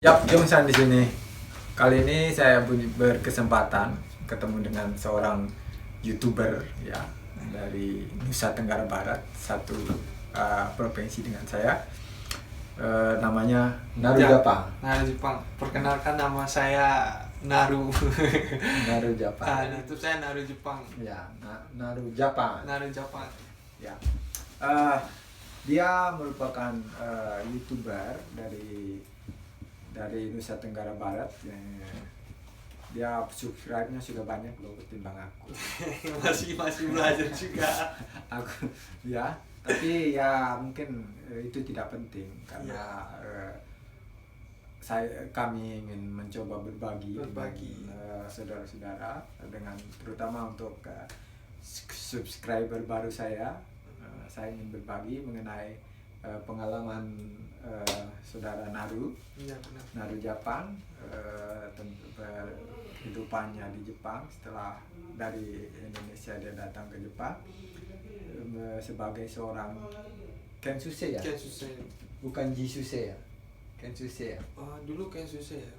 Yap, Jungsan di sini. Kali ini saya berkesempatan ketemu dengan seorang YouTuber ya dari Nusa Tenggara Barat, satu provinsi dengan saya. Namanya Naru Japang. Naru Jepang. Perkenalkan, nama saya Naru. Naru Japang. Itu saya Naru Jepang. Ya, Naru Japang. Naru Jepang. Ya. Dia merupakan YouTuber dari Nusa Tenggara Barat. Dia subscribe-nya sudah banyak loh ketimbang aku. masih belajar juga. Aku ya, tapi ya mungkin itu tidak penting karena kami ingin mencoba berbagi. Dengan saudara-saudara, dengan terutama untuk subscriber baru saya. Saya ingin berbagi mengenai pengalaman saudara Naru, Ya, benar. Naru Japang, kehidupannya di Jepang setelah dari Indonesia dia datang ke Jepang sebagai seorang Kensuse ya? Kensuse. Bukan Jisuse ya? Kensuse ya? Dulu Kensuse ya.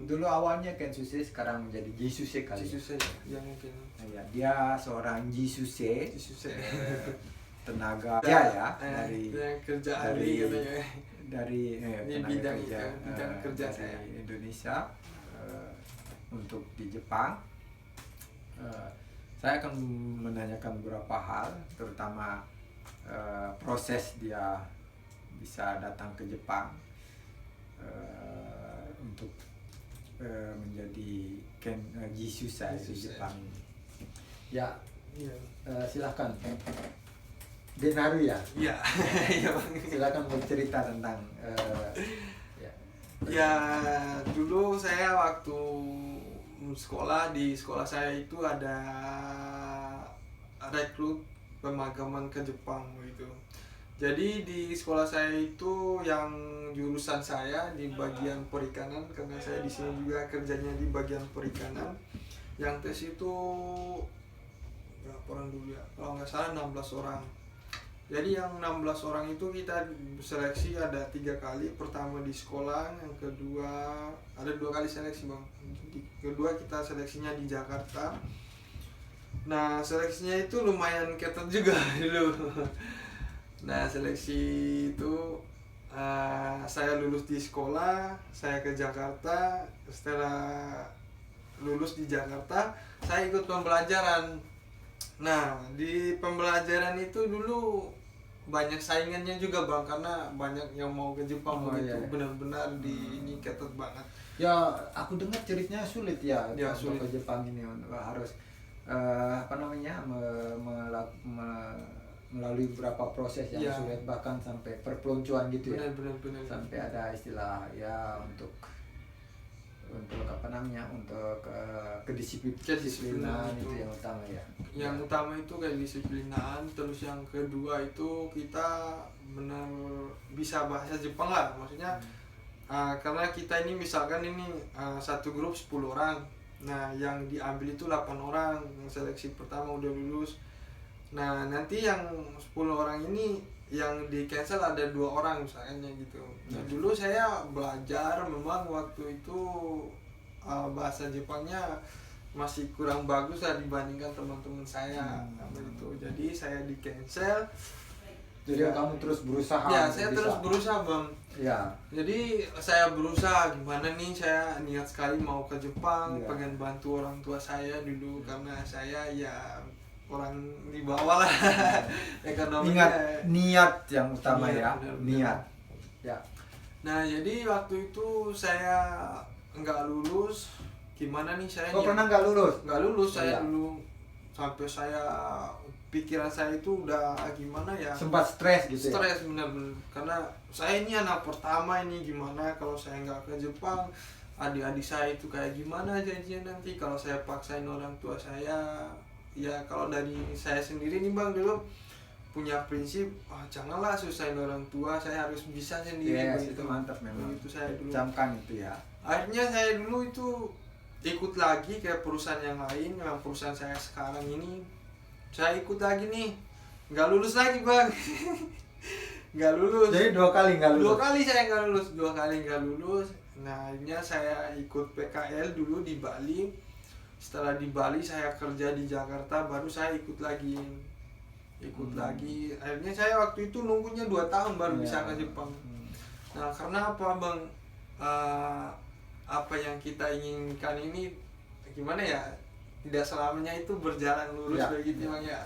Dulu awalnya Kensuse, sekarang menjadi Jisuse kali. Jisuse ya mungkin. Ya, dia seorang Jisuse. Tenaga dari kerjaan dari bidang kerja saya Indonesia untuk di Jepang. Saya akan menanyakan beberapa hal, terutama proses dia bisa datang ke Jepang untuk menjadi Jisuse di Jepang ini. Ya, silahkan. Naru ya? Iya. Silakan bercerita tentang ya dulu saya waktu di sekolah saya itu ada rekrut pemagaman ke Jepang gitu. Jadi di sekolah saya itu yang jurusan saya di bagian perikanan, karena saya di sini juga kerjanya di bagian perikanan. Yang tes itu berapa orang dulu ya? Kalau nggak salah 16 orang. Jadi yang 16 orang itu kita seleksi ada 3 kali. Pertama di sekolah, yang kedua ada 2 kali seleksi bang. Kedua kita seleksinya di Jakarta. Nah seleksinya itu lumayan ketat juga dulu. Nah seleksi itu saya lulus di sekolah, saya ke Jakarta. Setelah lulus di Jakarta, saya ikut pembelajaran. Nah di pembelajaran itu dulu banyak saingannya juga bang, karena banyak yang mau ke Jepang begitu. Iya. Benar-benar ini ketat banget. Ya, aku dengar ceritanya sulit ya, sulit. ke Jepang ini harus melalui beberapa proses yang sulit, bahkan sampai perpeloncoan gitu ya. Benar. Sampai ada istilah ya untuk kedisiplinan itu yang utama ya. Yang utama itu kedisiplinan, terus yang kedua itu kita benar bisa bahasa Jepang lah, maksudnya karena kita ini misalkan ini satu grup 10 orang. Nah yang diambil itu 8 orang, yang seleksi pertama udah lulus. Nah nanti yang 10 orang ini yang di cancel ada 2 orang misalnya gitu. Nah dulu saya belajar, memang waktu itu bahasa Jepangnya masih kurang bagus lah dibandingkan teman-teman saya gitu. Jadi saya di cancel. Jadi kamu terus berusaha? Ya saya terus berusaha bang. Ya. Jadi saya berusaha gimana nih, saya niat sekali mau ke Jepang, pengen bantu orang tua saya dulu, karena saya ya orang di bawah lah. Ekonominya. Ingat niat yang utama ya. Benar. Niat. Ya. Nah jadi waktu itu saya nggak lulus. Gimana nih saya? Pernah nggak lulus? Nggak lulus saya dulu, sampai saya pikiran saya itu udah gimana ya? Sempat stres gitu. Stres bener-bener, karena saya ini anak pertama, ini gimana kalau saya nggak ke Jepang, adik-adik saya itu kayak gimana janjinya nanti kalau saya paksain orang tua saya. Ya kalau dari saya sendiri nih bang, dulu punya prinsip, janganlah susahin orang tua, saya harus bisa sendiri. Itu mantap memang. Itu saya dulu camkan itu ya. Akhirnya saya dulu itu ikut lagi ke perusahaan yang lain, yang perusahaan saya sekarang ini. Saya ikut lagi nih, nggak lulus lagi bang. Nggak lulus. Jadi 2 kali nggak lulus? 2 kali saya nggak lulus, 2 kali nggak lulus. Nah akhirnya saya ikut PKL dulu di Bali. Setelah di Bali saya kerja di Jakarta, baru saya ikut lagi. Akhirnya saya waktu itu nunggunya 2 tahun baru bisa ke Jepang. Nah karena apa bang, apa yang kita inginkan ini gimana ya, tidak selamanya itu berjalan lurus begitu bang ya.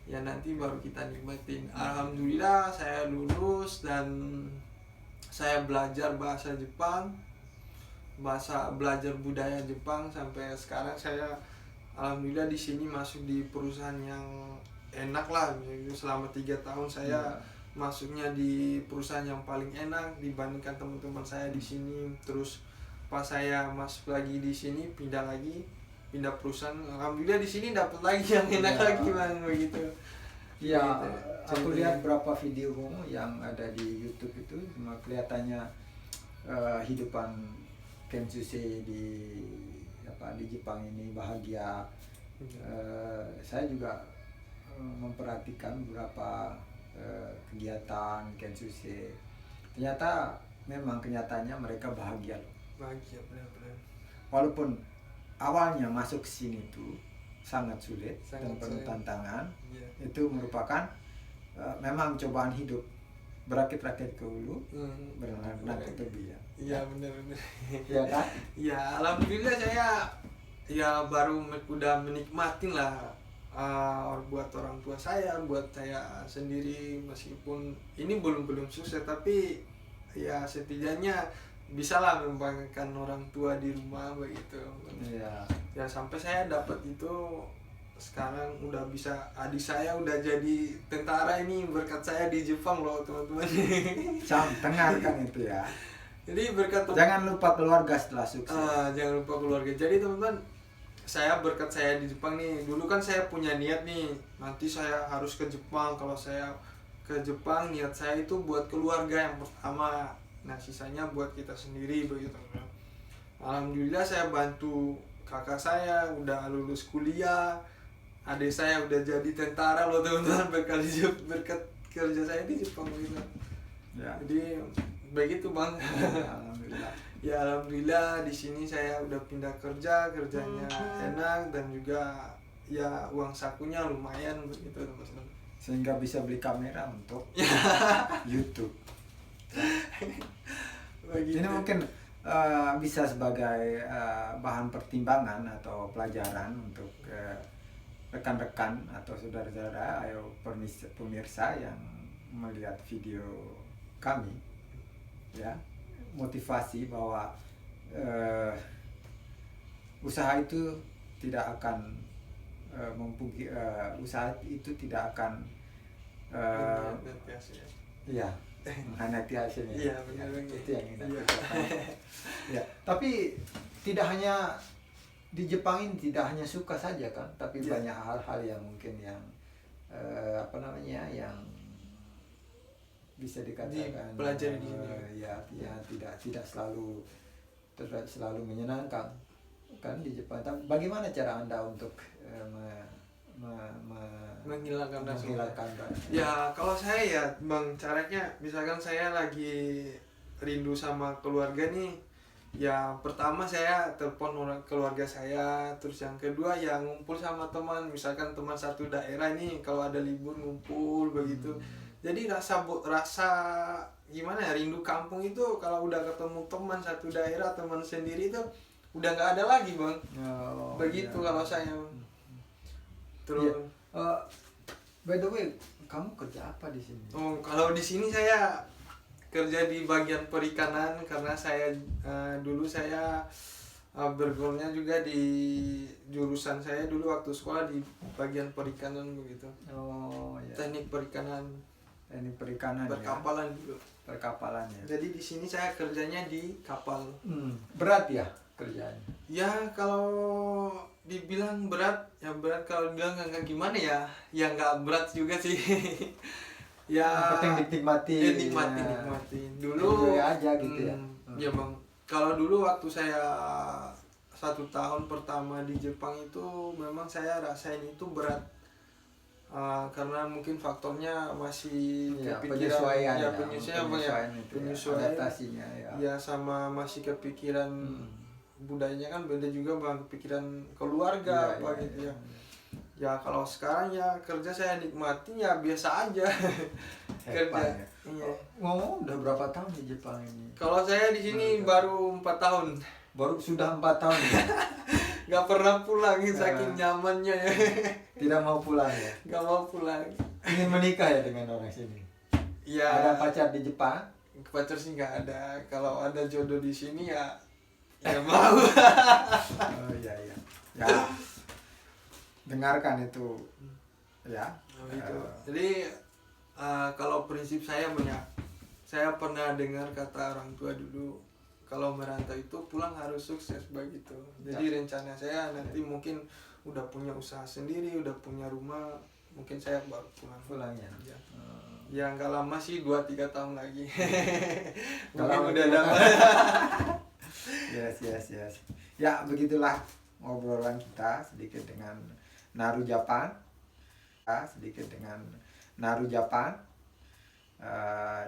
Ya nanti baru kita nikmatin. Alhamdulillah saya lulus dan saya belajar bahasa Jepang, belajar budaya Jepang sampai sekarang. Saya alhamdulillah di sini masuk di perusahaan yang enak lah. Selama 3 tahun saya masuknya di perusahaan yang paling enak dibandingkan teman-teman saya di sini. Terus pas saya masuk lagi di sini, pindah perusahaan, alhamdulillah di sini dapat lagi yang enak lagi bang, begitu. Ya, aku lihat berapa video kamu yang ada di YouTube itu, cuma kelihatannya hidupan Kensuke di Jepang ini bahagia. Saya juga memperhatikan beberapa kegiatan Kensuke. Ternyata memang kenyataannya mereka bahagia loh. Bahagia benar-benar. Walaupun awalnya masuk ke sini tuh sangat sulit dan penuh tantangan. Itu merupakan memang cobaan hidup, berakit-rakit ke hulu, berenang ke tepi ya. Iya benar-benar. Iya kan? Ya alhamdulillah saya ya baru udah menikmatin lah, buat orang tua saya, buat saya sendiri, meskipun ini belum sukses tapi ya setidaknya bisalah membanggakan orang tua di rumah begitu. Iya. Ya sampai saya dapat itu, sekarang udah bisa, adik saya udah jadi tentara ini berkat saya di Jepang loh teman-teman. Dengarkan itu ya. Jadi berkat jangan lupa keluarga setelah sukses. Jangan lupa keluarga. Jadi teman-teman, saya berkat saya di Jepang nih. Dulu kan saya punya niat nih, nanti saya harus ke Jepang. Kalau saya ke Jepang, niat saya itu buat keluarga yang pertama. Nah sisanya buat kita sendiri begitu. Alhamdulillah saya bantu kakak saya udah lulus kuliah, adik saya udah jadi tentara loh teman-teman, berkat kerja saya di Jepang gitu. Ya. Jadi begitu bang. Alhamdulillah. Ya alhamdulillah di sini saya udah pindah kerjanya enak dan juga ya uang sakunya lumayan begitu teman-teman. Sehingga bisa beli kamera untuk YouTube. Ini mungkin bisa sebagai bahan pertimbangan atau pelajaran untuk rekan-rekan atau saudara-saudara, ayo pemirsa yang melihat video kami, ya, motivasi bahwa usaha itu tidak akan usaha itu tidak akan ya mengkhianati hasilnya. Iya benar. Itu yang ingin aku katakan. Ya, tapi tidak hanya di Jepang ini tidak hanya suka saja kan, tapi banyak hal-hal yang mungkin yang yang bisa dikatakan pelajari di sini. Ya tidak selalu menyenangkan kan di Jepang. Tapi bagaimana cara Anda untuk menghilangkan rasa? Ya kalau saya ya bang, caranya misalkan saya lagi rindu sama keluarga nih, ya pertama saya telepon keluarga saya, terus yang kedua ya ngumpul sama teman, misalkan teman satu daerah nih kalau ada libur ngumpul begitu. Jadi rasa gimana ya, rindu kampung itu kalau udah ketemu teman satu daerah, teman sendiri itu udah nggak ada lagi bang. Begitu kalau saya. Terus by the way, kamu kerja apa di sini? Kalau di sini saya kerja di bagian perikanan, karena saya dulu saya bergaulnya juga di jurusan saya dulu waktu sekolah di bagian perikanan begitu. Teknik perikanan. Perkapalan ya? Dulu. Perkapalan ya. Jadi di sini saya kerjanya di kapal. Berat ya kerjaannya? Ya kalau dibilang berat, ya berat. Kalau bilang nggak gimana ya nggak berat juga sih. Ya penting dinikmati. Nikmati. Dulu aja gitu ya. Ya bang. Kalau dulu waktu saya 1 tahun pertama di Jepang itu memang saya rasain itu berat. karena mungkin faktornya masih Ya, kepikiran, penyesuaian ya, ya, penyesuaian itu penyesuaian ya, adaptasinya ya. ya, sama masih kepikiran budayanya kan beda juga bang, kepikiran keluarga Iya, apa iya, gitu iya. ya. Ya kalau sekarang ya kerja saya nikmati ya biasa aja. Kerja. Hebat ya. Iya. Ngomong udah berapa tahun di Jepang ini? Kalau saya di sini baru 4 tahun. Baru sudah 4 tahun ya? Nggak pernah pulang saking nyamannya ya. Tidak mau pulang ya? Nggak mau pulang. Ingin menikah ya dengan orang sini? Ya. Ada pacar di Jepang? Pacar sih nggak ada. Kalau ada jodoh di sini ya mau. Oh iya iya. Ya. Dengarkan itu ya. Gitu. Jadi kalau prinsip saya banyak. Saya pernah dengar kata orang tua dulu, kalau merantau itu pulang harus sukses begitu. Jadi rencana saya nanti mungkin udah punya usaha sendiri, udah punya rumah, mungkin saya baru pulang ya. ya. Ya nggak lama sih, 2-3 tahun lagi. Kalau mungkin udah dapat. Yes. Ya begitulah ngobrolan kita sedikit dengan Naru Japan.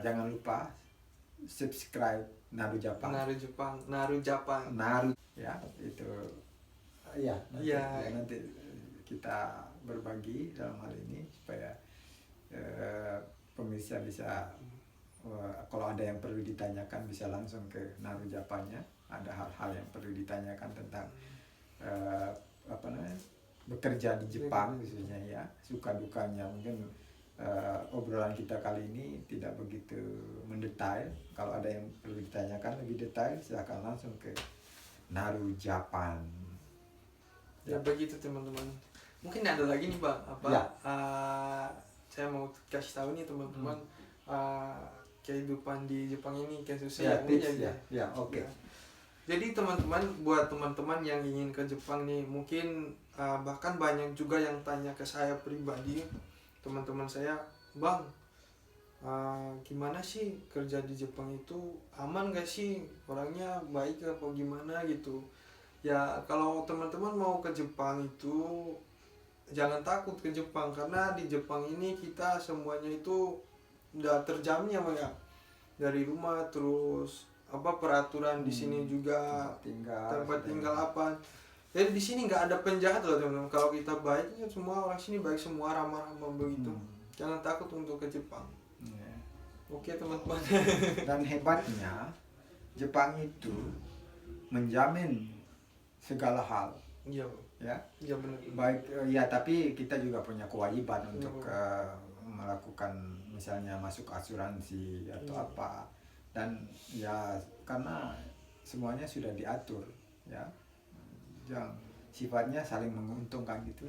Jangan lupa subscribe Naru Japan. Naru ya itu ya nanti kita berbagi dalam hal ini supaya pemirsa bisa kalau ada yang perlu ditanyakan bisa langsung ke Naru Japannya. Ada hal-hal yang perlu ditanyakan tentang bekerja di Jepang khususnya ya, suka dukanya. Mungkin obrolan kita kali ini tidak begitu mendetail. Kalau ada yang perlu ditanyakan lebih detail, silakan langsung ke Naru Japan. Ya begitu teman-teman. Mungkin ada lagi nih bang, saya mau kasih tahu nih teman-teman kehidupan di Jepang ini kayak susah ya. Oke. Jadi teman-teman, buat teman-teman yang ingin ke Jepang nih, mungkin bahkan banyak juga yang tanya ke saya pribadi, teman-teman saya, bang, gimana sih kerja di Jepang itu, aman gak sih, orangnya baik apa gimana gitu. Ya kalau teman-teman mau ke Jepang itu jangan takut ke Jepang, karena di Jepang ini kita semuanya itu udah terjamin ya, dari rumah, terus peraturan di sini juga, tempat tinggal apa. Jadi di sini nggak ada penjahat loh teman-teman. Kalau kita baik, ya semua orang sini baik, semua ramah-ramah begitu. Jangan takut untuk ke Jepang. Oke teman-teman. Dan hebatnya Jepang itu menjamin segala hal. Iya. Ya. Iya benar. Baik ya, tapi kita juga punya kewajiban untuk melakukan misalnya masuk asuransi atau apa. Dan ya karena semuanya sudah diatur ya, sifatnya saling menguntungkan gitu.